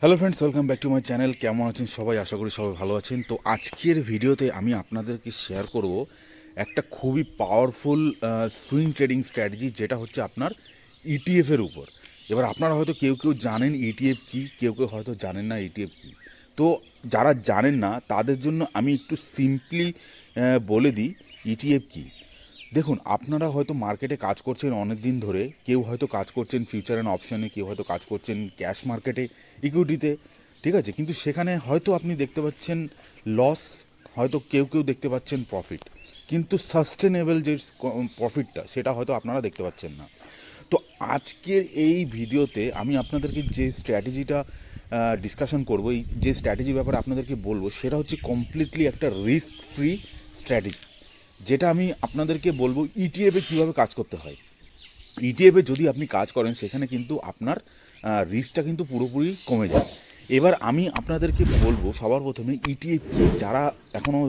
Hello friends, welcome back to my channel. কেমন আছেন সবাই? আশা করি সবাই ভালো আছেন। তো আজকের ভিডিওতে আমি আপনাদেরকে শেয়ার করব একটা খুবই পাওয়ারফুল সুইং ট্রেডিং স্ট্র্যাটেজি, যেটা হচ্ছে আপনার ইটিএফের উপর। এবার আপনারা হয়তো কেউ কেউ জানেন ইটিএফ কী, কেউ কেউ হয়তো জানেন না ইটিএফ কী। তো যারা জানেন না তাদের জন্য আমি একটু সিম্পলি বলে দিই ইটিএফ কী। দেখুন, আপনারা হয়তো মার্কেটে কাজ করছেন অনেক দিন ধরে, কেউ হয়তো কাজ করছেন ফিউচার অ্যান্ড অপশানে, কেউ হয়তো কাজ করছেন ক্যাশ মার্কেটে, ইকুইটিতে, ঠিক আছে। কিন্তু সেখানে হয়তো আপনি দেখতে পাচ্ছেন লস, হয়তো কেউ কেউ দেখতে পাচ্ছেন প্রফিট, কিন্তু সাস্টেনেবল যে প্রফিটটা সেটা হয়তো আপনারা দেখতে পাচ্ছেন না। তো আজকের এই ভিডিওতে আমি আপনাদেরকে যে স্ট্র্যাটেজিটা ডিসকাশন করবো, এই যে স্ট্র্যাটেজির ব্যাপারে আপনাদেরকে বলবো, সেটা হচ্ছে কমপ্লিটলি একটা রিস্ক ফ্রি স্ট্র্যাটেজি, যেটা আমি আপনাদেরকে বলবো ইটিএফে কীভাবে কাজ করতে হয়। ইটিএফে যদি আপনি কাজ করেন সেখানে কিন্তু আপনার রিস্কটা কিন্তু পুরোপুরি কমে যায়। এবার আমি আপনাদেরকে বলবো সবার প্রথমে ইটিএফ কী। যারা এখনও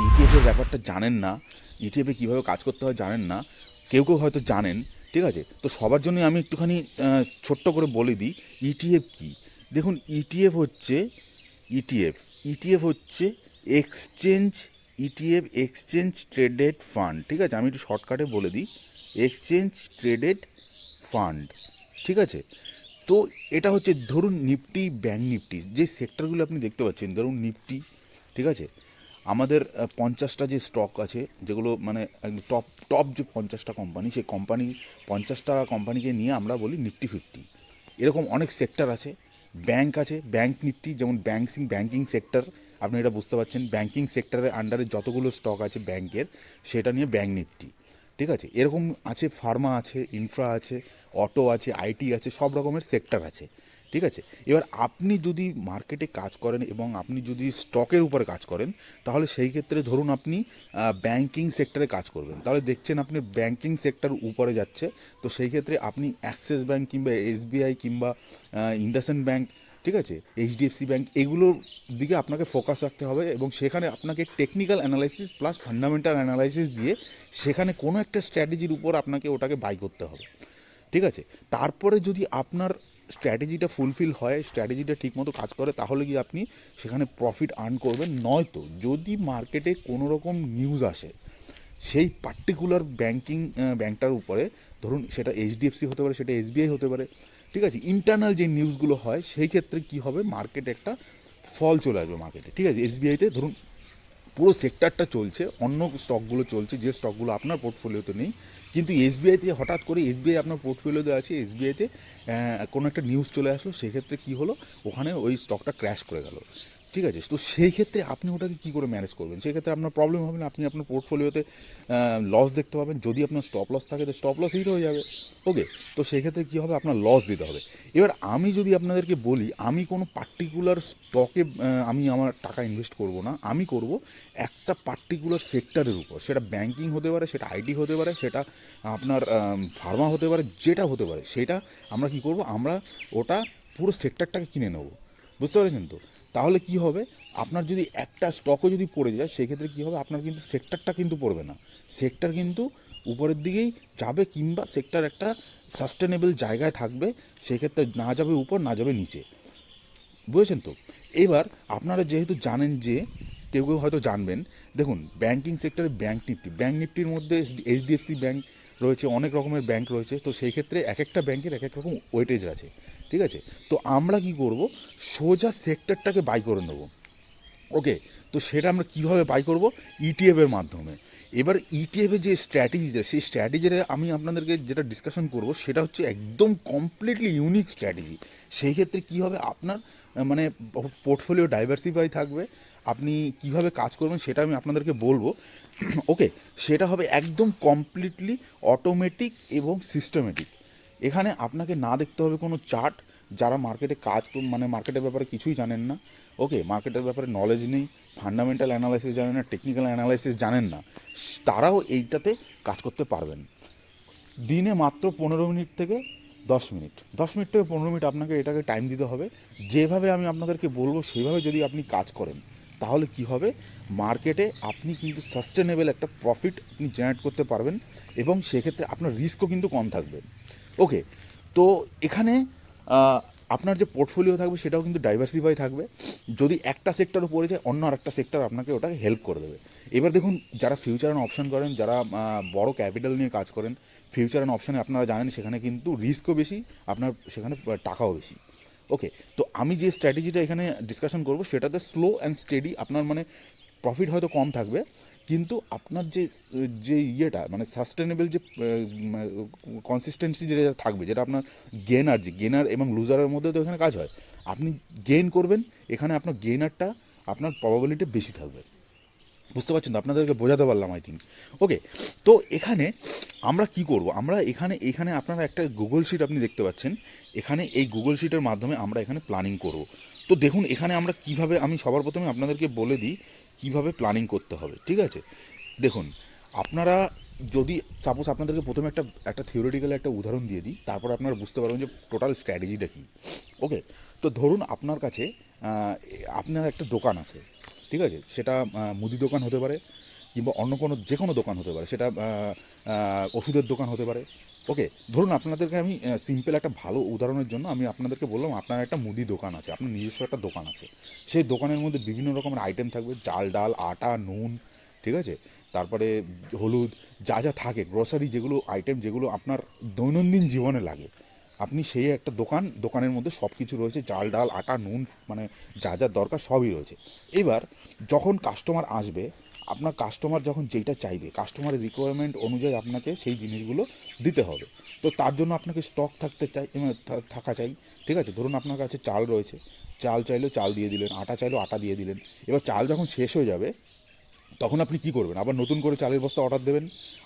ইটিএফের ব্যাপারটা জানেন না, ইটিএফে কীভাবে কাজ করতে হয় জানেন না, কেউ কেউ হয়তো জানেন, ঠিক আছে। তো সবার জন্য আমি একটুখানি ছোট্ট করে বলে দিই ইটিএফ কী। দেখুন, ইটিএফ ইটিএফ হচ্ছে exchange, ETF exchange traded fund, ঠিক আছে। আমি একটু শর্টকাটে বলে দিই, এক্সচেঞ্জ ট্রেডেড ফান্ড, ঠিক আছে। তো এটা হচ্ছে ধরুন নিফটি, ব্যাঙ্ক নিফটি, যে সেক্টরগুলো আপনি দেখতে পাচ্ছেন, ধরুন নিফটি, ঠিক আছে। আমাদের 50টা যে স্টক আছে, যেগুলো মানে টপ টপ যে 50টা কোম্পানি, সেই কোম্পানি 50টা কোম্পানিকে নিয়ে আমরা বলি নিফটি 50। এরকম অনেক সেক্টর আছে। ব্যাংক আছে, ব্যাংক নিফটি, যেমন ব্যাংকিং সেক্টর, আপনি এটা বুঝতে পারছেন। ব্যাংকিং সেক্টরের আন্ডারে যতগুলো স্টক আছে ব্যাংকের, সেটা নিয়ে ব্যাংক নিফটি, ঠিক আছে। এরকম আছে, ফার্মা আছে, ইনফ্রা আছে, অটো আছে, আইটি আছে, সব রকমের সেক্টর আছে, ঠিক আছে। এবার আপনি যদি মার্কেটে কাজ করেন এবং আপনি যদি স্টকের উপরে কাজ করেন, তাহলে সেই ক্ষেত্রে ধরুন আপনি ব্যাংকিং সেক্টরে কাজ করবেন, তাহলে দেখছেন আপনি ব্যাংকিং সেক্টর উপরে যাচ্ছে, তো সেই ক্ষেত্রে আপনি অ্যাক্সিস ব্যাংক কিংবা এসবিআই কিংবা ইন্ডাসইন্ড ব্যাংক, ঠিক আছে, এইচডিএফসি ব্যাংক, এগুলোর দিকে আপনাকে ফোকাস রাখতে হবে এবং সেখানে আপনাকে technical analysis plus fundamental analysis দিয়ে সেখানে কোনো একটা স্ট্র্যাটেজির উপর আপনাকে ওটাকে বাই করতে হবে, ঠিক আছে। তারপরে যদি আপনার স্ট্র্যাটেজিটা ফুলফিল হয়, স্ট্র্যাটেজিটা ঠিকমতো কাজ করে, তাহলে কি আপনি সেখানে প্রফিট আর্ন করবেন। নয়তো যদি মার্কেটে কোনো রকম নিউজ আসে সেই পার্টিকুলার ব্যাংকটার উপরে, ধরুন সেটা এইচডিএফসি হতে পারে, সেটা এসবিআই হতে পারে, ঠিক আছে, ইন্টারনাল যে নিউজগুলো হয়, সেই ক্ষেত্রে কী হবে, মার্কেটে একটা ফল চলে আসবে মার্কেটে, ঠিক আছে। এসবিআইতে ধরুন পুরো সেক্টরটা চলছে, অন্য স্টকগুলো চলছে, যে স্টকগুলো আপনার পোর্টফোলিওতে নেই, কিন্তু এসবিআইতে হঠাৎ করে, এসবিআই আপনার পোর্টফোলিওতে আছে, এসবিআইতে কোনো একটা নিউজ চলে আসলো, সেক্ষেত্রে কী হলো, ওখানে ওই স্টকটা ক্র্যাশ করে গেল, ঠিক আছে। তো সেই ক্ষেত্রে আপনি ওটাকে কী করে ম্যানেজ করবেন, সেই ক্ষেত্রে আপনার প্রবলেম হবে না, আপনি আপনার পোর্টফোলিওতে লস দেখতে পাবেন। যদি আপনার স্টপ লস থাকে তো স্টপ লস হিট হয়ে যাবে, ওকে। তো সেই ক্ষেত্রে কী হবে, আপনার লস দিতে হবে। এবার আমি যদি আপনাদেরকে বলি, আমি কোনো পার্টিকুলার স্টকে আমি আমার টাকা ইনভেস্ট করব না, আমি করব একটা পার্টিকুলার সেক্টরের উপর, সেটা ব্যাংকিং হতে পারে, সেটা আইটি হতে পারে, সেটা আপনার ফার্মা হতে পারে, যেটা হতে পারে, সেটা আমরা কি করব, আমরা ওটা পুরো সেক্টরটাকে কিনে নেব, বুঝতে পেরেছেন তো। তাহলে কি হবে, আপনার যদি একটা স্টকও যদি পড়ে যায়, সেক্ষেত্রে কী হবে, আপনার কিন্তু সেক্টরটা কিন্তু পড়বে না, সেক্টর কিন্তু উপরের দিকেই যাবে, কিংবা সেক্টর একটা সাস্টেনেবল জায়গায় থাকবে, সেক্ষেত্রে না যাবে উপর, না যাবে নিচে, বুঝেছেন তো। এবার আপনারা যেহেতু জানেন, যে কেউ কেউ হয়তো জানবেন, দেখুন ব্যাংকিং সেক্টরে ব্যাংক নিফটির মধ্যে এইচডিএফসি ব্যাংক রয়েছে, অনেক রকমের ব্যাংক রয়েছে, তো সেই ক্ষেত্রে এক একটা ব্যাংকের এক এক রকম ওয়েটেজ আছে, ঠিক আছে। তো আমরা কি করব, সোজা সেক্টরটাকে বাই করে নেব, ওকে। তো সেটা আমরা কীভাবে বাই করব, ইটিএফের মাধ্যমে। এবার ইটিএফের যে স্ট্র্যাটেজিটা, সেই স্ট্র্যাটেজিটা আমি আপনাদেরকে যেটা ডিসকাশন করব, সেটা হচ্ছে একদম কমপ্লিটলি ইউনিক স্ট্র্যাটেজি। সেই ক্ষেত্রে কী হবে, আপনার মানে পোর্টফোলিও ডাইভার্সিফাই থাকবে, আপনি কিভাবে কাজ করবেন সেটা আমি আপনাদেরকে বলবো, ওকে। সেটা হবে একদম কমপ্লিটলি অটোমেটিক এবং সিস্টেমেটিক। এখানে আপনাকে না দেখতে হবে কোনো চার্ট। যারা মার্কেটে মানে মার্কেটের ব্যাপারে কিছুই জানেন না, ওকে, মার্কেটের ব্যাপারে নলেজ নেই, ফান্ডামেন্টাল অ্যানালাইসিস জানেন না, টেকনিক্যাল অ্যানালাইসিস জানেন না, তারাও এইটাতে কাজ করতে পারবেন। দিনে মাত্র 15 মিনিট থেকে 10 মিনিট, 10 মিনিট থেকে 15 মিনিট আপনাকে এটাকে টাইম দিতে হবে। যেভাবে আমি আপনাদেরকে বলবো সেইভাবে যদি আপনি কাজ করেন, তাহলে কি হবে, মার্কেটে আপনি কিন্তু সাস্টেনেবল একটা প্রফিট আপনি জেনারেট করতে পারবেন, এবং সেক্ষেত্রে আপনার রিস্কও কিন্তু কম থাকবে, ওকে। তো এখানে আপনার যে পোর্টফোলিও থাকবে সেটাও কিন্তু ডাইভার্সিফাই থাকবে। যদি একটা সেক্টরও পড়ে যায়, অন্য আরেকটা সেক্টর আপনাকে ওটাকে হেল্প করে দেবে। এবার দেখুন, যারা ফিউচার অ্যান্ড অপশন করেন, যারা বড় ক্যাপিটাল নিয়ে কাজ করেন, ফিউচার অ্যান্ড অপশানে আপনারা জানেন সেখানে কিন্তু রিস্কও বেশি, আপনার সেখানে টাকাও বেশি। ওকে, তো আমি যে স্ট্র্যাটেজিটা এখানে ডিসকাশন করব সেটাতে স্লো অ্যান্ড স্টেডি, আপনার মানে প্রফিট হয়তো কম থাকবে, কিন্তু আপনার যে যে ইয়েটা মানে সাস্টেনেবল যে কনসিস্টেন্সি যেটা থাকবে, যেটা আপনার গেনার এবং লুজারের মধ্যে তো এখানে কাজ হয়। আপনি গেইন করবেন, এখানে আপনার গেইনারটা আপনার প্রবাবিলিটি বেশি থাকবে। বুঝতে পারছেন তো? আপনাদেরকে বোঝাতে পারলাম আই থিঙ্ক। ওকে, তো এখানে আমরা কি করব, আমরা এখানে আপনারা একটা গুগল শিট আপনি দেখতে পাচ্ছেন, এখানে এই গুগল শিটের মাধ্যমে আমরা এখানে প্ল্যানিং করব। তো দেখুন এখানে আমরা কিভাবে, আমি সবার প্রথমে আপনাদেরকে বলে দিই কিভাবে প্ল্যানিং করতে হবে, ঠিক আছে? দেখুন, আপনারা যদি সাপোজ আপনাদেরকে প্রথমে একটা থিওরিটিক্যাল একটা উদাহরণ দিয়ে দিই, তারপর আপনারা বুঝতে পারবেন যে টোটাল স্ট্র্যাটেজিটা কী। ওকে, তো ধরুন আপনার কাছে আপনার একটা দোকান আছে, ঠিক আছে? সেটা মুদি দোকান হতে পারে, কিংবা অন্য কোনো যে কোনো দোকান হতে পারে, সেটা ওষুধের দোকান হতে পারে। ওকে, ধরুন আপনাদেরকে আমি সিম্পল একটা ভালো উদাহরণের জন্য আমি আপনাদেরকে বললাম, আপনার একটা মুদি দোকান আছে, আপনার নিজস্ব একটা দোকান আছে। সেই দোকানের মধ্যে বিভিন্ন রকমের আইটেম থাকবে, চাল, ডাল, আটা, নুন, ঠিক আছে? তারপরে হলুদ, যা যা থাকে গ্রসারি, যেগুলো আইটেম যেগুলো আপনার দৈনন্দিন জীবনে লাগে, আপনি সেই একটা দোকানের মধ্যে সব কিছু রয়েছে, চাল, ডাল, আটা, নুন, মানে যা যা দরকার সবই রয়েছে। এবার যখন কাস্টমার আসবে, আপনার কাস্টমার যখন যেইটা চাইবে, কাস্টমারের রিকোয়ারমেন্ট অনুযায়ী আপনাকে সেই জিনিসগুলো দিতে হবে। তো তার জন্য আপনাকে স্টক থাকা চাই, ঠিক আছে? ধরুন আপনার কাছে চাল রয়েছে, চাল চাইলেও চাল দিয়ে দিলেন, আটা চাইলেও আটা দিয়ে দিলেন। এবার চাল যখন শেষ হয়ে যাবে, তখন আপনি কী করবেন? আবার নতুন করে চালের বস্তা অর্ডার দেবেন।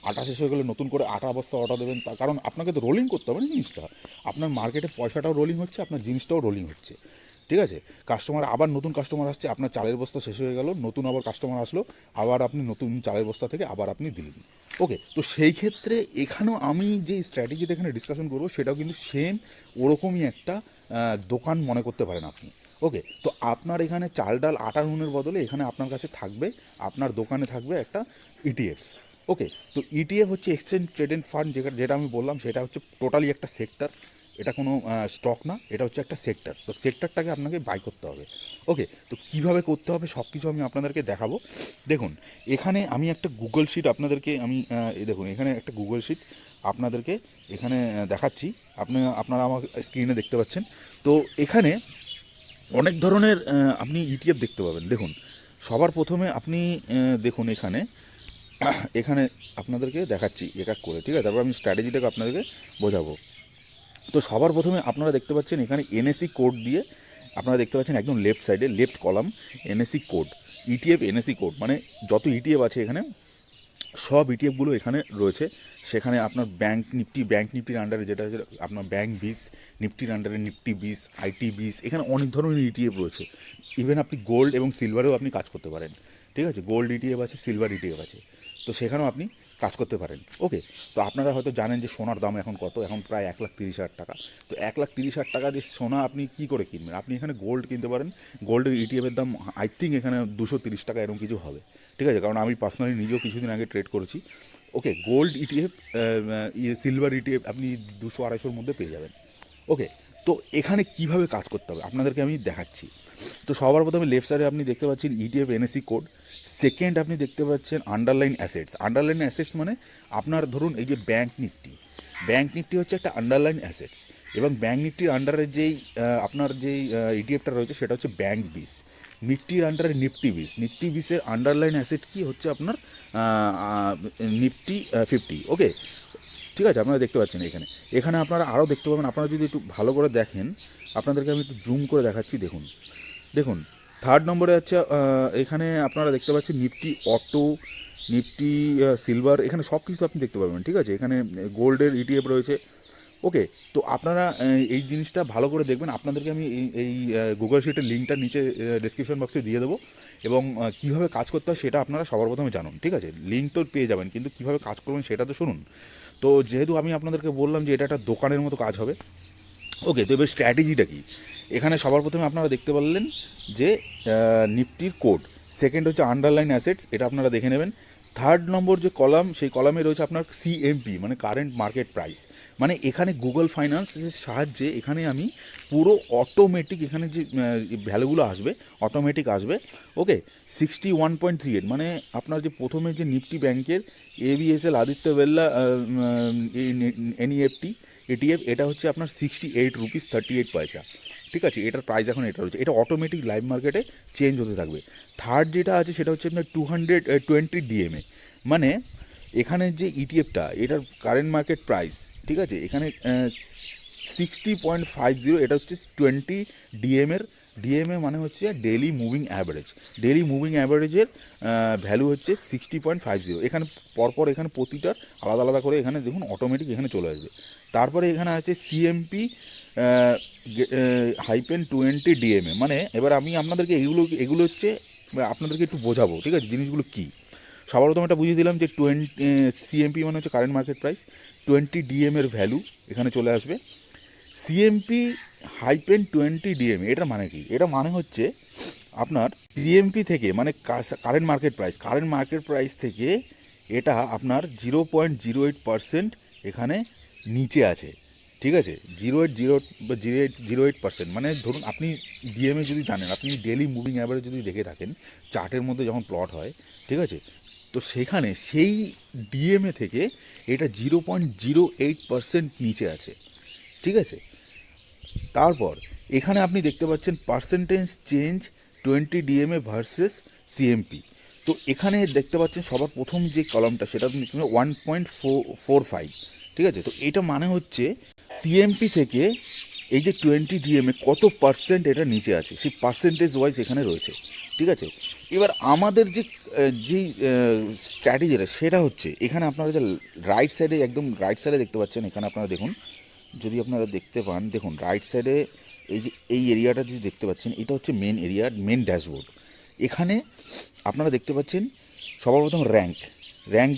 আটা শেষ হয়ে গেলে নতুন করে আটা বস্তা অর্ডার দেবেন, তার কারণ আপনাকে তো রোলিং করতে হবে না জিনিসটা। আপনার মার্কেটে পয়সাটাও রোলিং হচ্ছে, আপনার জিনিসটাও রোলিং হচ্ছে, ঠিক আছে? আবার নতুন কাস্টমার আসছে, আপনার চালের বস্তা শেষ হয়ে গেল, নতুন আবার কাস্টমার আসলো, আবার আপনি নতুন চালের বস্তা থেকে আবার আপনি দিলেন। ওকে, তো সেই ক্ষেত্রে এখানেও আমি যে স্ট্র্যাটেজিটা এখানে ডিসকাশন করবো সেটাও কিন্তু সেম ওরকমই একটা দোকান মনে করতে পারেন আপনি। ওকে, তো আপনার এখানে চাল, ডাল, আটা, নুনের বদলে এখানে আপনার কাছে থাকবে, আপনার দোকানে থাকবে একটা ইটিএফ। ওকে, তো ইটিএফ হচ্ছে এক্সচেঞ্জ ট্রেডেড ফান্ড, যেটা আমি বললাম সেটা হচ্ছে টোটালি একটা সেক্টর। এটা কোনো স্টক না, এটা হচ্ছে একটা সেক্টর। তো সেক্টরটাকে আপনাকে বাই করতে হবে। ওকে, তো কীভাবে করতে হবে সব কিছু আমি আপনাদেরকে দেখাবো। দেখুন, এখানে আমি একটা গুগল শিট আপনাদেরকে এই দেখুন, এখানে একটা গুগল শিট আপনাদেরকে এখানে দেখাচ্ছি। আপনারা আমার স্ক্রিনে দেখতে পাচ্ছেন। তো এখানে অনেক ধরনের আপনি ইটিএফ দেখতে পাবেন। দেখুন, সবার প্রথমে আপনি দেখুন এখানে এখানে আপনাদেরকে দেখাচ্ছি এক এক করে, ঠিক আছে? তারপর আমি স্ট্র্যাটেজিটাকে আপনাদেরকে বোঝাবো। তো সবার প্রথমে আপনারা দেখতে পাচ্ছেন এখানে এনএসি কোড দিয়ে, আপনারা দেখতে পাচ্ছেন একদম লেফট সাইডে, left column, NAC code, ETF NAC code, মানে যত ইটিএফ আছে এখানে সব ইটিএফগুলো এখানে রয়েছে। সেখানে আপনার ব্যাঙ্ক নিফটির আন্ডারে যেটা আছে আপনার ব্যাঙ্ক বিস, নিফটির আন্ডারে নিফটি বিস, আইটি বিস, এখানে অনেক ধরনের ইটিএফ রয়েছে। ইভেন আপনি গোল্ড এবং সিলভারেও আপনি কাজ করতে পারেন, ঠিক আছে? গোল্ড ইটিএফ আছে, সিলভার ইটিএফ আছে, তো সেখানেও আপনি কাজ করতে পারেন। ওকে, তো আপনারা হয়তো জানেন যে সোনার দাম এখন কত, এখন প্রায় 1,30,000 টাকা। তো 1,30,000 টাকা দিয়ে সোনা আপনি কী করে কিনবেন? আপনি এখানে গোল্ড কিনতে পারেন। গোল্ডের ইটিএফের দাম আই থিঙ্ক এখানে 230 টাকা এরকম কিছু হবে, ঠিক আছে? কারণ আমি পার্সোনালি নিজেও কিছুদিন আগে ট্রেড করেছি। ওকে, গোল্ড ইটিএফ, সিলভার ইটিএফ আপনি 200-250-র মধ্যে পেয়ে যাবেন। ওকে, তো এখানে কিভাবে কাজ করতে হবে আপনাদেরকে আমি দেখাচ্ছি। তো সবার প্রথমে লেফট সাইডে আপনি দেখতে পাচ্ছেন ইটিএফ এনএসি কোড। সেকেন্ড আপনি দেখতে পাচ্ছেন আন্ডারলাইন অ্যাসেটস মানে আপনার ধরুন এই যে ব্যাঙ্ক নিফটি হচ্ছে একটা আন্ডারলাইন অ্যাসেটস, এবং ব্যাঙ্ক নিফটির আন্ডারে আপনার যেই ইটিএফটা রয়েছে সেটা হচ্ছে ব্যাঙ্ক বিস। নিফটির আন্ডারে নিফটি বিসের আন্ডারলাইন অ্যাসেট কি হচ্ছে আপনার নিফটি 50। ওকে, ঠিক আছে? আপনারা দেখতে পাচ্ছেন এখানে আপনারা আরও দেখতে পাবেন। আপনারা যদি একটু ভালো করে দেখেন, আপনাদেরকে আমি একটু জুম করে দেখাচ্ছি। দেখুন থার্ড নম্বরে হচ্ছে এখানে আপনারা দেখতে পাচ্ছেন নিফটি অটো, নিফটি সিলভার, এখানে সব কিছু আপনি দেখতে পাবেন, ঠিক আছে? এখানে গোল্ডের ইটিএফ রয়েছে। ওকে, তো আপনারা এই জিনিসটা ভালো করে দেখবেন। আপনাদেরকে আমি এই গুগল শিটের লিঙ্কটা নিচে ডেসক্রিপশন বক্সে দিয়ে দেবো, এবং কীভাবে কাজ করতে হয় সেটা আপনারা সবার প্রথমে জানুন, ঠিক আছে? লিঙ্ক তো পেয়ে যাবেন, কিন্তু কীভাবে কাজ করবেন সেটা তো শুনুন। তো যেহেতু আমি আপনাদেরকে বললাম যে এটা একটা দোকানের মতো কাজ হবে। ওকে, তো এবার স্ট্র্যাটেজিটা কী? এখানে সবার প্রথমে আপনারা দেখতে পারলেন যে নিফটির কোড, সেকেন্ড হচ্ছে আন্ডারলাইন অ্যাসেটস, এটা আপনারা দেখে নেবেন। থার্ড নম্বর যে কলাম, সেই কলামে রয়েছে আপনার সিএমপি মানে কারেন্ট মার্কেট প্রাইস। মানে এখানে গুগল ফাইন্যান্সের সাহায্যে এখানে আমি পুরো অটোমেটিক এখানে যে ভ্যালুগুলো আসবে অটোমেটিক আসবে। ওকে, 61.38 মানে আপনার যে প্রথমে যে নিফটি ব্যাংকের এবিএসএল আদিত্য বিড়লা এনইএফটি এটিএফ, এটা হচ্ছে আপনার 68 রুপিস 38 পয়সা। ঠিক আছে, এটার প্রাইস এখন এটা রয়েছে, এটা অটোমেটিক লাইভ মার্কেটে চেঞ্জ হতে থাকবে। থার্ড যেটা আছে সেটা হচ্ছে আপনার 220 ডিএমএ, মানে এখানে যে ইটিএফটা এটার কারেন্ট মার্কেট প্রাইস, ঠিক আছে, এখানে 60.50, এটা হচ্ছে 20 ডিএমের। ডিএমএ মানে হচ্ছে daily moving average, daily moving অ্যাভারেজের ভ্যালু হচ্ছে 60.50। এখানে পরপর এখানে প্রতিটার আলাদা আলাদা করে এখানে দেখুন অটোমেটিক এখানে চলে আসবে। তারপরে এখানে আছে সিএমপি -20 ডিএমএ, মানে এবার আমি আপনাদেরকে এগুলো হচ্ছে আপনাদেরকে একটু বোঝাবো, ঠিক আছে, জিনিসগুলো কী। সবার প্রথমে এটা বুঝিয়ে দিলাম যে সিএমপি মানে হচ্ছে কারেন্ট মার্কেট প্রাইস, 20 ডিএমের ভ্যালু এখানে চলে আসবে। সিএমপি -20 ডিএমএ, এটা মানে কি? এটা মানে হচ্ছে আপনার সিএমপি থেকে মানে কারেন্ট মার্কেট প্রাইস থেকে এটা আপনার 0.08% এখানে নিচে আছে, ঠিক আছে, 0.08% মানে ধরুন আপনি ডিএমএ যদি জানেন, আপনি ডেলি মুভিং অ্যাভারেজ যদি দেখে থাকেন চার্টের মধ্যে যখন প্লট হয়, ঠিক আছে, তো সেখানে সেই ডিএমএ থেকে এটা 0.08% নিচে আছে, ঠিক আছে। তারপর এখানে আপনি দেখতে পাচ্ছেন percentage change 20 DMA versus CMP. তো এখানে দেখতে পাচ্ছেন সবার প্রথম যে কলামটা সেটা 1.45, ঠিক আছে। তো এটা মানে হচ্ছে সিএমপি থেকে এই যে 20 ডিএমএ কত পার্সেন্ট এটা নিচে আছে সেই পার্সেন্টেজ ওয়াইজ এখানে রয়েছে, ঠিক আছে। এবার আমাদের যে স্ট্র্যাটেজিটা সেটা হচ্ছে এখানে আপনারা যে রাইট সাইডে, একদম রাইট সাইডে দেখতে পাচ্ছেন, এখানে আপনারা দেখুন, যদি আপনারা দেখতে পান, দেখুন রাইট সাইডে এই যে এই এরিয়াটা যদি দেখতে পাচ্ছেন, এটা হচ্ছে মেন এরিয়া, মেন ড্যাশবোর্ড। এখানে আপনারা দেখতে পাচ্ছেন সবার প্রথম র্যাঙ্ক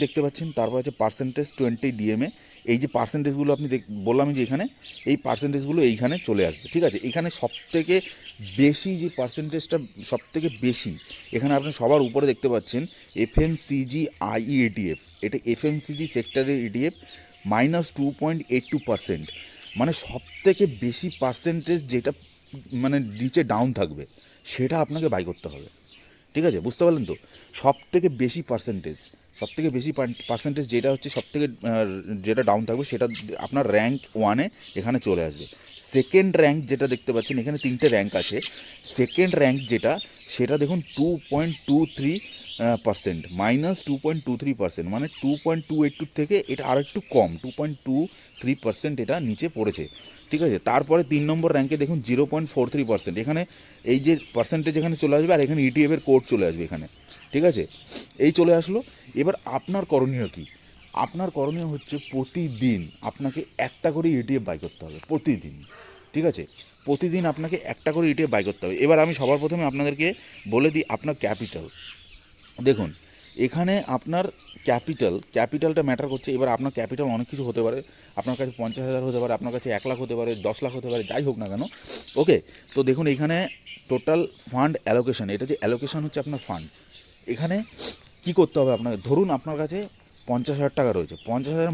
দেখতে পাচ্ছেন, তারপর হচ্ছে পার্সেন্টেজ 20 ডিএমএ। এই যে পার্সেন্টেজগুলো আপনি বললাম যে এখানে এই পার্সেন্টেজগুলো এইখানে চলে আসবে, ঠিক আছে। এখানে সবথেকে বেশি যে পার্সেন্টেজটা সবথেকে বেশি এখানে আপনি সবার উপরে দেখতে পাচ্ছেন এফএমসিজি আইইএটিএফ, এটা এফএমসিজি সেক্টরের ইটিএফ -2.82%, মানে সবথেকে বেশি পার্সেন্টেজ যেটা মানে নিচে ডাউন থাকবে সেটা আপনাকে বাই করতে হবে, ঠিক আছে, বুঝতে পারলেন তো। সবথেকে বেশি পার্সেন্টেজ যেটা হচ্ছে সবথেকে যেটা ডাউন থাকবে সেটা আপনার র্যাঙ্ক 1-এ এখানে চলে আসবে। সেকেন্ড র্যাঙ্ক যেটা দেখতে পাচ্ছেন, এখানে 3টে র্যাঙ্ক আছে। সেকেন্ড র্যাঙ্ক যেটা সেটা দেখুন 2.23%, -2.23%, মানে 2.282 থেকে এটা আর একটু কম, 2.23% এটা নিচে পড়েছে, ঠিক আছে। তারপরে 3 নম্বর র্যাঙ্কে দেখুন 0.43%, এখানে এই যে পার্সেন্টেজ এখানে চলে আসবে আর এখানে ইটিএফের কোড চলে আসবে এখানে, ঠিক আছে। এই চলে আসলো। এবার আপনার করণীয় কী? আপনার করণীয় হচ্ছে প্রতিদিন আপনাকে একটা করে ইটিএফ বাই করতে হবে, প্রতিদিন, ঠিক আছে। প্রতিদিন আপনাকে একটা করে ইটিএফ বাই করতে হবে। এবার আমি সবার প্রথমে আপনাদেরকে বলে দিই আপনার ক্যাপিটাল। দেখুন এখানে আপনার ক্যাপিটালটা ম্যাটার করছে। এবার আপনার ক্যাপিটাল অনেক কিছু হতে পারে, আপনার কাছে 50,000 হতে পারে, আপনার কাছে 1 লাখ হতে পারে, 10 লাখ হতে পারে, যাই হোক না কেন, ওকে। তো দেখুন এখানে টোটাল ফান্ড অ্যালোকেশন, এটা যে অ্যালোকেশন হচ্ছে আপনার ফান্ড, এখানে কি করতে হবে আপনাকে, ধরুন আপনার কাছে 50,000 টাকা রয়েছে, 50,000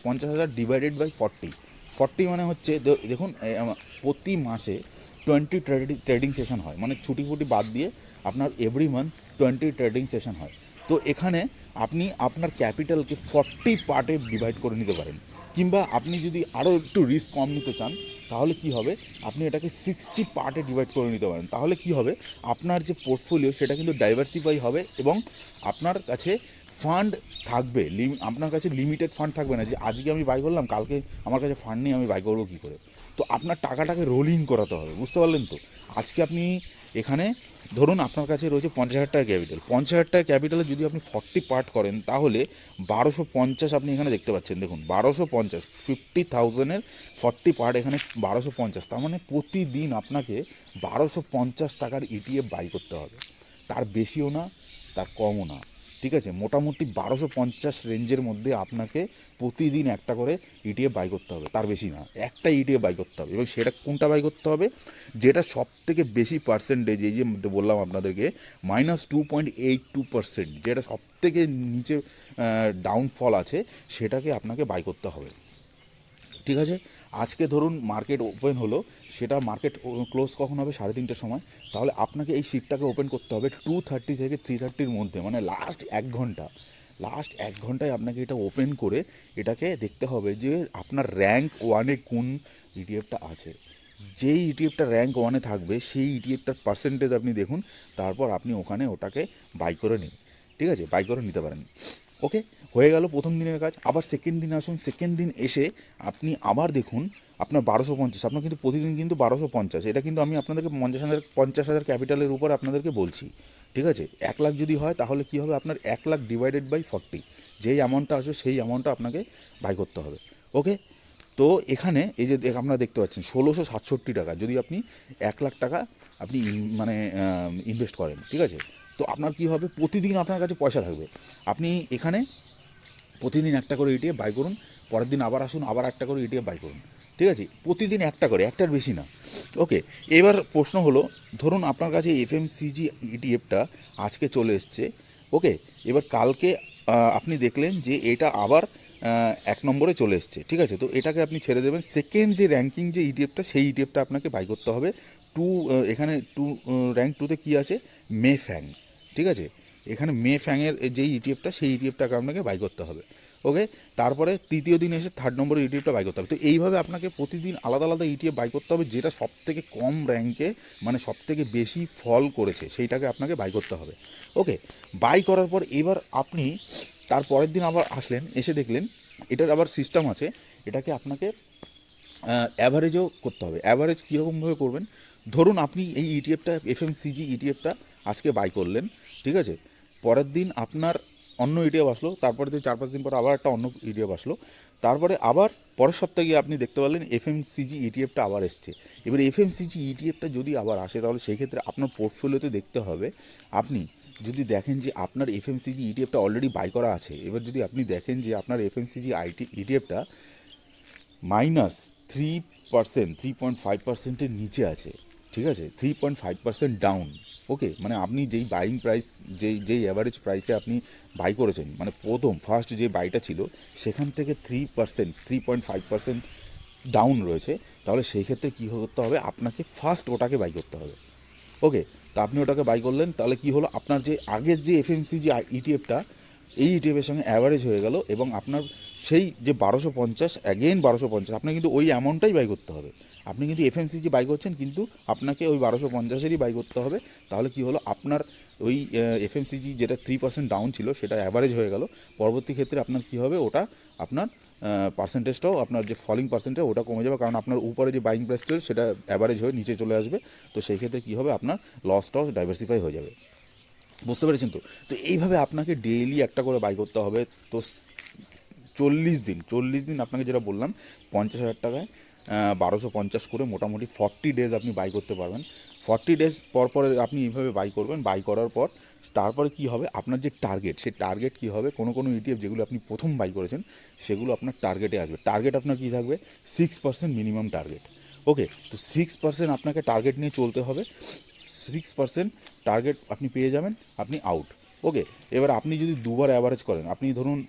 50,000 ডিভাইডেড বাই 40 মানে হচ্ছে দেখুন প্রতি মাসে 20 ট্রেডিং সেশন হয়, মানে ছুটি ফুটি বাদ দিয়ে আপনার এভরি মান্থ 20 ট্রেডিং সেশন হয়। তো এখানে আপনি আপনার ক্যাপিটালকে 40 পার্টে ডিভাইড করে নিতে পারেন, কিংবা আপনি যদি আরও একটু রিস্ক কম নিতে চান তাহলে কি হবে, আপনি এটাকে 60 পার্টে ডিভাইড করে নিতে পারেন। তাহলে কি হবে, আপনার যে পোর্টফোলিও সেটা কিন্তু ডাইভার্সিফাই হবে এবং আপনার কাছে ফান্ড থাকবে, আপনার কাছে লিমিটেড ফান্ড থাকবে না যে আজকে আমি বাই করলাম, কালকে আমার কাছে ফান্ড নেই, আমি বাই করবো কী করে। তো আপনার টাকাটাকে রোলিং করাতে হবে, বুঝতে পারলেন তো। আজকে আপনি এখানে ধরুন আপনার কাছে রয়েছে 50,000 টাকা ক্যাপিটাল, 50,000 টাকা ক্যাপিটালে যদি আপনি 40 পার্ট করেন তাহলে 1250 আপনি এখানে দেখতে পাচ্ছেন, দেখুন 1250, 50,000-এর 40 পার্ট এখানে 1250, তার মানে প্রতিদিন আপনাকে 1250 টাকার ইটিএফ বাই করতে হবে, তার বেশিও না তার কমও না, ঠিক আছে, মোটামুটি 1250 রেঞ্জের মধ্যে আপনাকে প্রতিদিন একটা করে ইটিএফ বাই করতে হবে, তার বেশি না, একটা ইটিএফ বাই করতে হবে। এবং সেটা কোনটা বাই করতে হবে, যেটা সব থেকে বেশি পার্সেন্টেজ, এই যে বললাম আপনাদেরকে -2.82%, যেটা সব থেকে নিচে ডাউনফল আছে, সেটাকে আপনাকে বাই করতে হবে। ঠিক আছে, আজকে ধরুন মার্কেট ওপেন হলো, সেটা মার্কেট ক্লোজ কখন হবে, 3:30টার সময়। তাহলে আপনাকে এই শিটটাকে ওপেন করতে হবে 2:30 থেকে 3:30-র মধ্যে, মানে লাস্ট এক ঘন্টায় আপনাকে এটা ওপেন করে এটাকে দেখতে হবে যে আপনার র্যাঙ্ক ওয়ানে কোন ইটিএফটা আছে। যেই ইটিএফটা র্যাঙ্ক ওয়ানে থাকবে সেই ইটিএফটার পার্সেন্টেজ আপনি দেখুন, তারপর আপনি ওখানে ওটাকে বাই করে নিন। ঠিক আছে, বাই করে নিতে পারেন। ওকে, হয়ে গেল প্রথম দিনের কাজ। আবার সেকেন্ড দিন আসুন, সেকেন্ড দিন এসে আপনি আবার দেখুন আপনার 1250, আপনার কিন্তু প্রতিদিন কিন্তু 1250, এটা কিন্তু আমি আপনাদেরকে 50,000 ক্যাপিটালের উপর আপনাদেরকে বলছি। ঠিক আছে, 1 লাখ যদি হয় তাহলে কী হবে, আপনার 1 লাখ ডিভাইডেড বাই 40, যেই অ্যামাউন্টটা আসবে সেই অ্যামাউন্টটা আপনাকে বাই করতে হবে। ওকে, তো এখানে এই যে আপনারা দেখতে পাচ্ছেন 1667 টাকা, যদি আপনি 1 লাখ টাকা আপনি মানে ইনভেস্ট করেন। ঠিক আছে, তো আপনার কি হবে, প্রতিদিন আপনার কাছে পয়সা থাকবে। আপনি এখানে প্রতিদিন একটা করে ইটিএফ বাই করুন, পরের দিন আবার আসুন, আবার একটা করে ইটিএফ বাই করুন। ঠিক আছে, প্রতিদিন একটা করে, একটার বেশি না। ওকে, এবার প্রশ্ন হলো, ধরুন আপনার কাছে এফএমসিজি ইটিএফটা আজকে চলে এসছে। ওকে, এবার কালকে আপনি দেখলেন যে এটা আবার 1 নম্বরে চলে এসছে। ঠিক আছে, তো এটাকে আপনি ছেড়ে দেবেন। সেকেন্ড যে র্যাঙ্কিং যে ইটিএফটা, সেই ইটিএফটা আপনাকে বাই করতে হবে। এখানে র্যাঙ্ক 2তে কী আছে, মেফ্যাং। ঠিক আছে, এখানে মেফ্যাংয়ের যেই ইটিএফটা, সেই ইটিএফটাকে আপনাকে বাই করতে হবে। ওকে, তারপরে তৃতীয় দিন এসে 3 নম্বরের ইটিএফটা বাই করতে হবে। তো এইভাবে আপনাকে প্রতিদিন আলাদা আলাদা ইটিএফ বাই করতে হবে, যেটা সবথেকে কম র্যাঙ্কে, মানে সবথেকে বেশি ফল করেছে, সেইটাকে আপনাকে বাই করতে হবে। ওকে, বাই করার পর এবার আপনি তার পরের দিন আবার আসলেন, এসে দেখলেন এটার আবার সিস্টেম আছে, এটাকে আপনাকে অ্যাভারেজও করতে হবে। অ্যাভারেজ কীরকমভাবে করবেন, ধরুন আপনি এই ইটিএফটা, এফএমসিজি ইটিএফটা আজকে বাই করলেন। ঠিক আছে, পরের দিন আপনার অন্য ইটিএফ আসলো, তারপরে দিন 4-5 দিন পর আবার একটা অন্য ইটিএফ আসলো, তারপরে আবার পরের সপ্তাহে গিয়ে আপনি দেখতে পারলেন এফএমসিজি ইটিএফটা আবার এসছে। এবার এফএমসিজি ইটিএফটা যদি আবার আসে, তাহলে সেই ক্ষেত্রে আপনার পোর্টফোলিওতে দেখতে হবে, আপনি যদি দেখেন যে আপনার এফএমসিজি ইটিএফটা অলরেডি বাই করা আছে, এবার যদি আপনি দেখেন যে আপনার এফএমসিজি ইটিএফটা -3%, 3.5%-এর নিচে আছে। ঠিক আছে, 3.5% ডাউন। ওকে, মানে আপনি যেই বাইং প্রাইস, যেই অ্যাভারেজ প্রাইসে আপনি বাই করেছেন, মানে ফার্স্ট যে বাইটা ছিল, সেখান থেকে 3.5% ডাউন রয়েছে, তাহলে সেই ক্ষেত্রে কী করতে হবে, আপনাকে ফার্স্ট ওটাকে বাই করতে হবে। ওকে, তা আপনি ওটাকে বাই করলেন, তাহলে কি হলো, আপনার যে আগের যে এফএমসিজি ইটিএফটা, এই ইটিএফের সঙ্গে অ্যাভারেজ হয়ে গেল, এবং আপনার সেই যে 1250, অ্যাগেন 1250, আপনাকে কিন্তু ওই অ্যামাউন্টটাই বাই করতে হবে। আপনি কিন্তু এফএমসিজি বাই করছেন, কিন্তু আপনাকে ওই 1250-এরই বাই করতে হবে। তাহলে কি হলো, আপনার ওই এফএমসিজি যেটা 3% ডাউন ছিল, সেটা অ্যাভারেজ হয়ে গেল। পরবর্তী ক্ষেত্রে আপনার কি হবে, ওটা আপনার পার্সেন্টেজটাও, আপনার যে ফলিং পার্সেন্টেজ, ওটা কমে যাবে, কারণ আপনার উপরে যে বাইং প্রাইস ছিল সেটা অ্যাভারেজ হয়ে নিচে চলে আসবে। তো সেই ক্ষেত্রে কী হবে, আপনার লসটাও ডাইভার্সিফাই হয়ে যাবে। বুঝতে পেরেছেন তো? তো এইভাবে আপনাকে ডেইলি একটা করে বাই করতে হবে। তো 40 দিন আপনাকে যেটা বললাম, 50,000 টাকায় 1250 করে মোটামুটি 40 ডেজ আপনি বাই করতে পারবেন। 40 ডেজ পর পরে আপনি এইভাবে বাই করবেন। বাই করার পর তারপরে কী হবে, আপনার যে টার্গেট, সেই টার্গেট কী হবে, কোনো ইটিএফ যেগুলো আপনি প্রথম বাই করেছেন, সেগুলো আপনার টার্গেটে আসবে। টার্গেট আপনার কী থাকবে, 6% মিনিমাম টার্গেট। ওকে, তো 6% আপনাকে টার্গেট নিয়ে চলতে হবে। 6% টার্গেট আপনি পেয়ে যাবেন, আপনি আউট। ওকে, এবার আপনি যদি দুবার অ্যাভারেজ করেন, আপনি ধরুন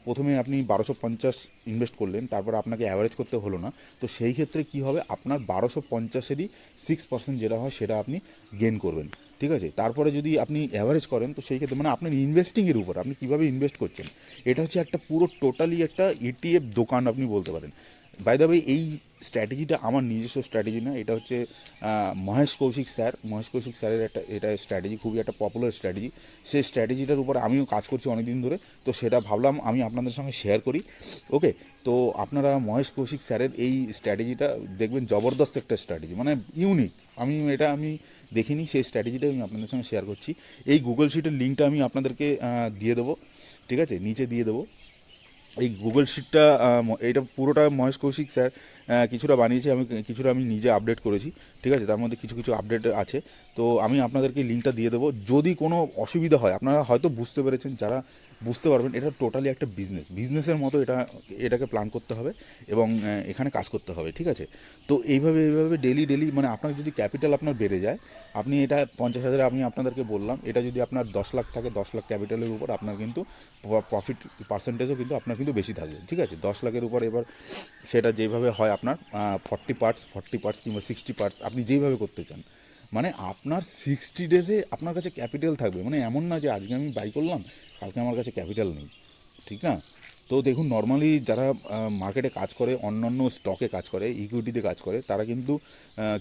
প্রথমে আপনি 1250 ইনভেস্ট করলেন, তারপর আপনাকে অ্যাভারেজ করতে হলো না, তো সেই ক্ষেত্রে কী হবে, আপনার 1250-এরই 6% যেটা হয়, সেটা আপনি গেন করবেন। ঠিক আছে, তারপরে যদি আপনি অ্যাভারেজ করেন, তো সেই ক্ষেত্রে মানে আপনার ইনভেস্টিংয়ের উপর, আপনি কীভাবে ইনভেস্ট করছেন, এটা হচ্ছে একটা পুরো টোটালি একটা ইটিএফ দোকান আপনি বলতে পারেন। বাই দ্য ওয়ে, এই স্ট্র্যাটেজিটা আমার নিজস্ব স্ট্র্যাটেজি না, এটা হচ্ছে মহেশ কৌশিক স্যারের এটা স্ট্র্যাটেজি, খুবই একটা পপুলার স্ট্র্যাটেজি। সেই স্ট্র্যাটেজিটার উপর আমিও কাজ করছি অনেক দিন ধরে, তো সেটা ভাবলাম আমি আপনাদের সঙ্গে শেয়ার করি। ওকে, তো আপনারা মহেশ কৌশিক স্যারের এই স্ট্র্যাটেজিটা দেখবেন, জবরদস্ত একটা স্ট্র্যাটেজি, মানে ইউনিক। আমি দেখিনি, সেই স্ট্র্যাটেজিটাই আমি আপনাদের সঙ্গে শেয়ার করছি। এই গুগল শিটের লিঙ্কটা আমি আপনাদেরকে দিয়ে দেবো। ঠিক আছে, নিচে দিয়ে দেবো এই গুগল শিটটা। এটা পুরোটা মহেশ কৌশিক স্যার কিছুটা বানিয়েছি, কিছুটা আমি নিজে আপডেট করেছি, ঠিক আছে, তার মধ্যে কিছু কিছু আপডেট আছে। তো আমি আপনাদেরকে লিঙ্কটা দিয়ে দেবো, যদি কোনো অসুবিধা হয় আপনারা হয়তো বুঝতে পেরেছেন, যারা বুঝতে পারবেন এটা টোটালি একটা বিজনেসের মতো এটাকে প্ল্যান করতে হবে এবং এখানে কাজ করতে হবে, ঠিক আছে। তো এইভাবে ডেলি মানে আপনার যদি ক্যাপিটাল আপনার বেড়ে যায়, আপনি এটা 50,000 আমি আপনাদেরকে বললাম, এটা যদি আপনার 10 লাখ থাকে, 10 লাখ ক্যাপিটালের উপর আপনার কিন্তু প্রফিট পার্সেন্টেজও কিন্তু আপনার কিন্তু বেশি থাকবে, ঠিক আছে। 10 লাখের উপর এবার সেটা যেভাবে হয় আপনার 40 পার্টস কিংবা 60 পার্টস আপনি যেইভাবে করতে চান, মানে আপনার 60 ডেজে আপনার কাছে ক্যাপিটাল থাকবে। মানে এমন না যে আজকে আমি বাই করলাম, কালকে আমার কাছে ক্যাপিটাল নেই, ঠিক না। তো দেখুন, নর্মালি যারা মার্কেটে কাজ করে, অন্যান্য স্টকে কাজ করে, ইকুইটিতে কাজ করে, তারা কিন্তু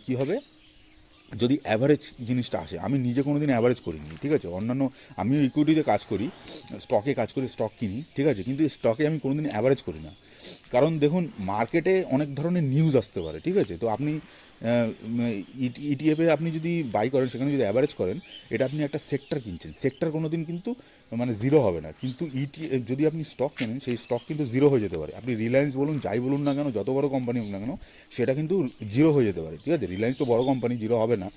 কী হবে, যদি অ্যাভারেজ জিনিসটা আসে, আমি নিজে কোনো দিন অ্যাভারেজ করিনি, ঠিক আছে। অন্যান্য আমিও ইকুইটিতে কাজ করি, স্টকে কাজ করি, স্টক কিনি, ঠিক আছে, কিন্তু স্টকে আমি কোনো দিন অ্যাভারেজ করি না। কারণ দেখুন, মার্কেটে অনেক ধরনের নিউজ আসতে পারে, ঠিক আছে। তো আপনি ইটিএফে আপনি যদি বাই করেন, সেখানে যদি অ্যাভারেজ করেন, এটা আপনি একটা সেক্টর কিনছেন, সেক্টর কোনো দিন কিন্তু মানে জিরো হবে না। কিন্তু যদি আপনি স্টক কেনেন, সেই স্টক কিন্তু জিরো হয়ে যেতে পারে। আপনি রিলায়েন্স বলুন, যাই বলুন না কেন, যত বড় কোম্পানি হোক না কেন, সেটা কিন্তু জিরো হয়ে যেতে পারে, ঠিক আছে। রিলায়েন্স তো বড় কোম্পানি, জিরো হবে না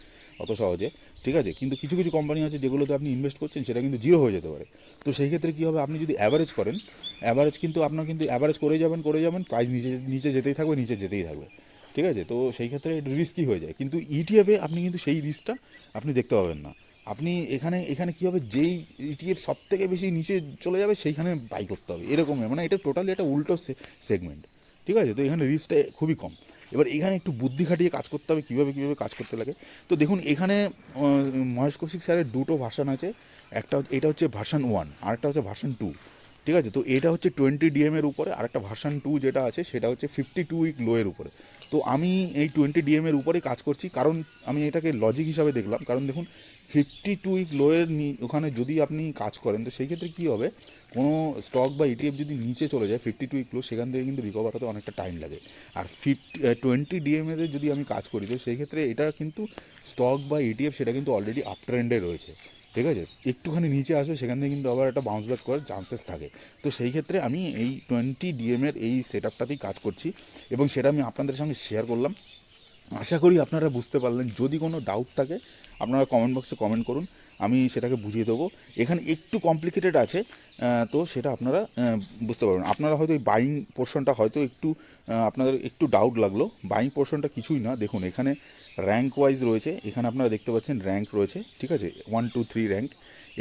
অত সহজে, ঠিক আছে। কিন্তু কিছু কিছু কোম্পানি আছে যেগুলোতে আপনি ইনভেস্ট করছেন, সেটা কিন্তু জিরো হয়ে যেতে পারে। তো সেই ক্ষেত্রে কী হবে, আপনি যদি অ্যাভারেজ করেন, অ্যাভারেজ কিন্তু আপনার কিন্তু অ্যাভারেজ করে যাবেন, প্রাইস নিচে যেতেই থাকবে, ঠিক আছে। তো সেই ক্ষেত্রে রিস্কি হয়ে যায়। কিন্তু ইটিএফে আপনি কিন্তু সেই রিস্কটা আপনি দেখতে পাবেন না। আপনি এখানে কী হবে, যেই ইটিএফ সব থেকে বেশি নিচে চলে যাবে সেইখানে বাই করতে হবে, এরকমই। মানে এটা টোটালি একটা উল্টো সেগমেন্ট, ঠিক আছে। তো এখানে রিস্কটা খুবই কম। এবার এখানে একটু বুদ্ধি খাটিয়ে কাজ করতে হবে, কীভাবে কাজ করতে লাগে। তো দেখুন, এখানে মহেশ কৌশিক স্যারের দুটো ভার্সান আছে। এটা হচ্ছে ভার্সান 1, আরেকটা হচ্ছে ভার্সান 2, ঠিক আছে। তো এটা হচ্ছে 20 ডিএমের উপরে, আরেকটা ভার্সান 2 যেটা আছে সেটা হচ্ছে 52 উইক লোয়ের উপরে। তো আমি এই 20 ডিএমের উপরেই কাজ করছি, কারণ আমি এটাকে লজিক হিসাবে দেখলাম। কারণ দেখুন, 52 উইক লোয়ের ওখানে যদি আপনি কাজ করেন, তো সেই ক্ষেত্রে কী হবে, কোনো স্টক বা ইটিএফ যদি নিচে চলে যায় 52 উইক লো, সেখান থেকে কিন্তু রিকভার হতে অনেকটা টাইম লাগে। আর 20 ডিএমএতে যদি আমি কাজ করি, তো সেই ক্ষেত্রে এটা কিন্তু স্টক বা ইটিএফ সেটা কিন্তু অলরেডি আপ ট্রেন্ডে রয়েছে, ঠিক আছে। একটুখানি নিচে আসবে, সেখান থেকে কিন্তু আবার একটা বাউন্স ব্যাক করার চান্সেস থাকে। তো সেই ক্ষেত্রে আমি এই 20 ডিএমের এই সেট আপটাতেই কাজ করছি এবং সেটা আমি আপনাদের সঙ্গে শেয়ার করলাম। আশা করি আপনারা বুঝতে পারলেন। যদি কোনো ডাউট থাকে, আপনারা কমেন্ট বক্সে কমেন্ট করুন, আমি সেটাকে বুঝিয়ে দেবো। এখানে একটু কমপ্লিকেটেড আছে, তো সেটা আপনারা বুঝতে পারবেন। আপনারা হয়তো এই বাইং পোর্শনটা হয়তো একটু আপনাদের একটু ডাউট লাগলো। বাইং পোর্শনটা কিছুই না। দেখুন, এখানে র্যাঙ্ক ওয়াইজ রয়েছে, এখানে আপনারা দেখতে পাচ্ছেন র্যাঙ্ক রয়েছে, ঠিক আছে, 1 2 3 র্যাঙ্ক।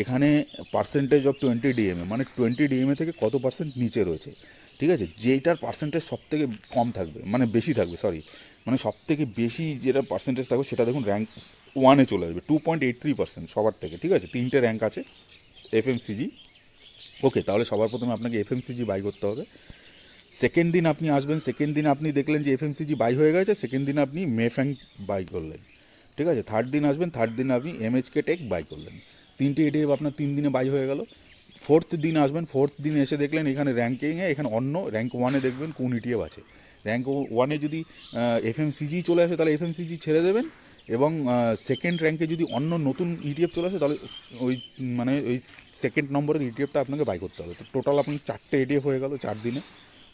এখানে পার্সেন্টেজ অফ 20 ডিএমএ, মানে 20 ডিএমএ থেকে কত পার্সেন্ট নিচে রয়েছে, ঠিক আছে। যেটার পার্সেন্টেজ সব থেকে কম থাকবে, মানে বেশি থাকবে, মানে সব থেকে বেশি যেটা পার্সেন্টেজ থাকবে, সেটা দেখুন র্যাঙ্ক 1-এ চলে আসবে, 2.83% সবার থেকে, ঠিক আছে। 3টে র্যাঙ্ক আছে এফএমসিজি। ওকে, তাহলে সবার প্রথমে আপনাকে এফএমসিজি বাই করতে হবে। সেকেন্ড দিন আপনি আসবেন, সেকেন্ড দিন আপনি দেখলেন যে এফএমসিজি বাই হয়ে গেছে, সেকেন্ড দিন আপনি মেফ্যাং বাই করলেন, ঠিক আছে। থার্ড দিন আসবেন, থার্ড দিন আপনি এমএচকে টেক বাই করলেন। 3টে এটিএফ আপনার 3 দিনে বাই হয়ে গেল। ফোর্থ দিন আসবেন, ফোর্থ দিনে এসে দেখলেন এখানে র্যাঙ্কিংয়ে, এখানে অন্য র্যাঙ্ক 1-এ দেখবেন কোন ইটিএফ আছে। র্যাঙ্ক 1-এ যদি এফএমসিজি চলে আসে, তাহলে এফএমসিজি ছেড়ে দেবেন। এবং সেকেন্ড র্যাঙ্কে যদি অন্য নতুন ইটিএফ চলে আসে, তাহলে ওই সেকেন্ড নম্বরের ইটিএফটা আপনাকে বাই করতে হবে। তো টোটাল আপনি 4টে ইটিএফ হয়ে গেল 4 দিনে।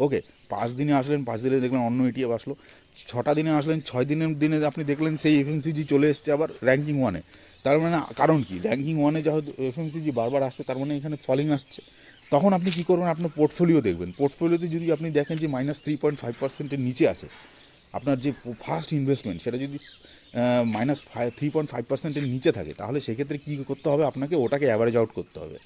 ওকে, 5 দিনে আসলেন, 5 দিনে দেখলেন অন্য ইটিএফ আসলো। 6টা দিনে আসলেন, 6 দিনে আপনি দেখলেন সেই এফএমসিজি চলে এসছে আবার র্যাঙ্কিং 1-এ। তার মানে কারণ কি, র্যাঙ্কিং 1-এ যেহেতু এফএমসিজি বারবার আসছে, তার মানে এখানে ফলিং আসছে। তখন আপনি কী করবেন, আপনার পোর্টফোলিও দেখবেন। পোর্টফোলিওতে যদি আপনি দেখেন যে -3.5%-এর নিচে আছে, আপনার যে ফার্স্ট ইনভেস্টমেন্ট সেটা যদি -3.5%-এর নিচে থাকে, তাহলে সেক্ষেত্রে কী করতে হবে, আপনাকে ওটাকে অ্যাভারেজ আউট করতে হবে।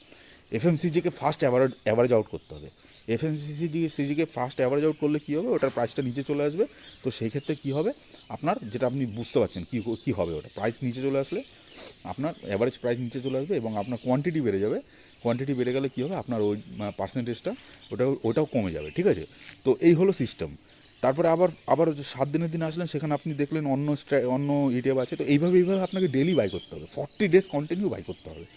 এফএমসিজিকে ফার্স্ট অ্যাভারেজ আউট করতে হবে। এফএমসিজিকে ফার্স্ট অ্যাভারেজ আউট করলে কী হবে, ওটার প্রাইসটা নিচে চলে আসবে। তো সেই ক্ষেত্রে কী হবে, আপনার যেটা আপনি বুঝতে পারছেন কী হবে, ওটা প্রাইস নিচে চলে আসলে আপনার অ্যাভারেজ প্রাইস নিচে চলে আসবে এবং আপনার কোয়ান্টিটি বেড়ে যাবে। কোয়ান্টিটি বেড়ে গেলে কী হবে, আপনার ওই পার্সেন্টেজটা ওটাও কমে যাবে, ঠিক আছে। তো এই হলো সিস্টেম। তারপরে আবার 7 দিনের দিন আসলেন, সেখানে আপনি দেখলেন অন্য ইটিএফ আছে। তো এইভাবে আপনাকে ডেলি বাই করতে হবে, 40 ডেজ কন্টিনিউ বাই করতে হবে।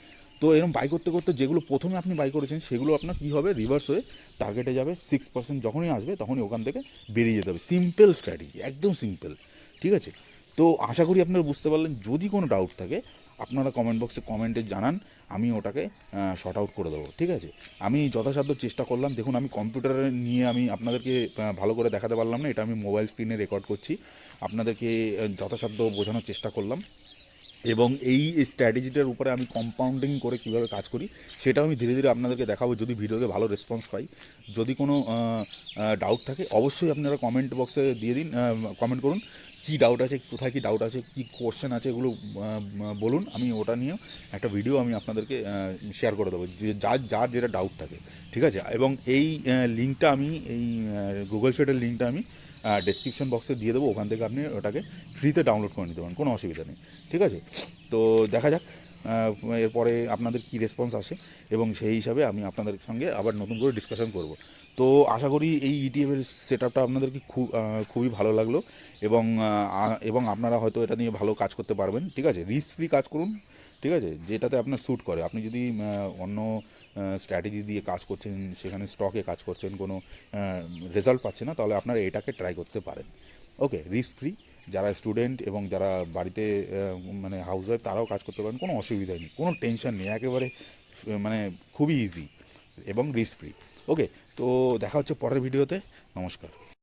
তো এরকম বাই করতে করতে যেগুলো প্রথমে আপনি বাই করেছেন, সেগুলো আপনার কী হবে, রিভার্স হয়ে টার্গেটে যাবে। 6% যখনই আসবে, তখনই ওখান থেকে বেরিয়ে যেতে হবে। সিম্পল স্ট্র্যাটেজি, একদম সিম্পল, ঠিক আছে। তো আশা করি আপনারা বুঝতে পারলেন। যদি কোনো ডাউট থাকে, আপনারা কমেন্ট বক্সে কমেন্টে জানান, আমি ওটাকে শর্ট আউট করে দেবো, ঠিক আছে। আমি যথাসাধ্য চেষ্টা করলাম। দেখুন, আমি কম্পিউটারে নিয়ে আমি আপনাদেরকে ভালো করে দেখাতে পারলাম না, এটা আমি মোবাইল স্ক্রিনে রেকর্ড করছি, আপনাদেরকে যথাসাধ্য বোঝানোর চেষ্টা করলাম। এবং এই স্ট্র্যাটেজিটার উপরে আমি কম্পাউন্ডিং করে কীভাবে কাজ করি সেটাও আমি ধীরে ধীরে আপনাদেরকে দেখাবো, যদি ভিডিওতে ভালো রেসপন্স পাই। যদি কোনো ডাউট থাকে অবশ্যই আপনারা কমেন্ট বক্সে দিয়ে দিন, কমেন্ট করুন কী ডাউট আছে, কোথায় কী ডাউট আছে, কী কোশ্চেন আছে, এগুলো বলুন। আমি ওটা নিয়েও একটা ভিডিও আমি আপনাদেরকে শেয়ার করে দেবো, যে যার যার যেটা ডাউট থাকে, ঠিক আছে। এবং এই লিঙ্কটা আমি এই গুগল শিটের লিঙ্কটা আমি ডেসক্রিপশন বক্সে দিয়ে দেবো, ওখান থেকে আপনি ওটাকে ফ্রিতে ডাউনলোড করে নিতে পারেন, কোনো অসুবিধা নেই, ঠিক আছে। তো দেখা যাক এরপরে আপনাদের কি রেসপন্স আসে, এবং সেই হিসাবে আমি আপনাদের সঙ্গে আবার নতুন করে ডিসকাশন করব। তো আশা করি এই ইটিএফের সেট আপটা আপনাদেরকে খুবই ভালো লাগলো, এবং আপনারা হয়তো এটা নিয়ে ভালো কাজ করতে পারবেন, ঠিক আছে। রিস্ক ফ্রি কাজ করুন, ঠিক আছে, যেটাতে আপনার স্যুট করে। আপনি যদি অন্য স্ট্র্যাটেজি দিয়ে কাজ করছেন, সেখানে স্টকে কাজ করছেন, কোনো রেজাল্ট পাচ্ছে না, তাহলে আপনারা এটাকে ট্রাই করতে পারেন। ওকে, রিস্ক ফ্রি, যারা স্টুডেন্ট এবং যারা বাড়িতে মানে হাউসওয়াইফ তারাও কাজ করতে পারেন, কোনো অসুবিধা নেই, কোনো টেনশন নেই, একেবারে মানে খুবই ইজি এবং রিস্ক ফ্রি। ওকে, তো দেখা হচ্ছে পরের ভিডিওতে। নমস্কার।